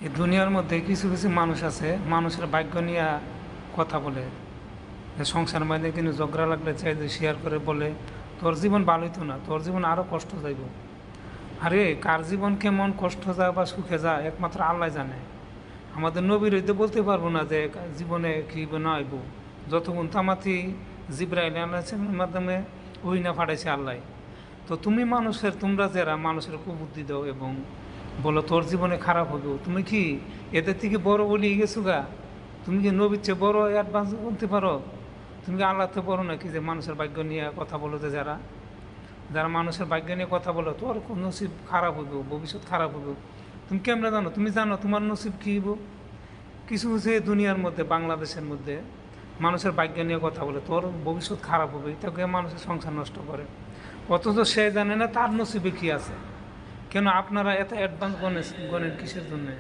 এই দুনিয়ার মধ্যে কিছু কিছু মানুষ আছে, মানুষের ভাগ্য নিয়ে কথা বলে, যে সংসার মধ্যে কিন্তু ঝগড়া লাগলে চাই যে শেয়ার করে বলে তোর জীবন ভালো হইতো না, তোর জীবন আরও কষ্ট যাইব। আরে কার জীবন কেমন কষ্ট যায় বা সুখে যায় একমাত্র আল্লাহ জানে। আমাদের নবীর হইতে বলতে পারবো না যে জীবনে কী না হইব, যতক্ষণ তামাতি জিব্রাইল আলাইহিসসালামের মাধ্যমে ওই না ফাটাইছে আল্লাহ। তো তুমি তোমরা যারা মানুষের কুবুদ্ধি দাও এবং বলো তোর জীবনে খারাপ হবে, তুমি কি এদের থেকে বড় বলি গেছো গা? তুমি কি নবীর চেয়ে বড় অ্যাডভান্স বলতে পারো? তুমি কি আল্লাহ তো বড় নাকি যে মানুষের ভাগ্য নিয়ে কথা বলো? যে যারা যারা মানুষের ভাগ্য নিয়ে কথা বলো তোর নসিব খারাপ হইব, ভবিষ্যৎ খারাপ হইব, তুমি কেমনে জানো? তুমি জানো তোমার নসিব কী হইব? কিছু কিছু দুনিয়ার মধ্যে বাংলাদেশের মধ্যে মানুষের ভাগ্য নিয়ে কথা বলে তোর ভবিষ্যৎ খারাপ হবে, এটাকে মানুষের সংসার নষ্ট করে, অথচ সে জানে না তার নসিবে কী আছে। কেন আপনারা এত অ্যাডভান্স গণেন কিসের জন্যে?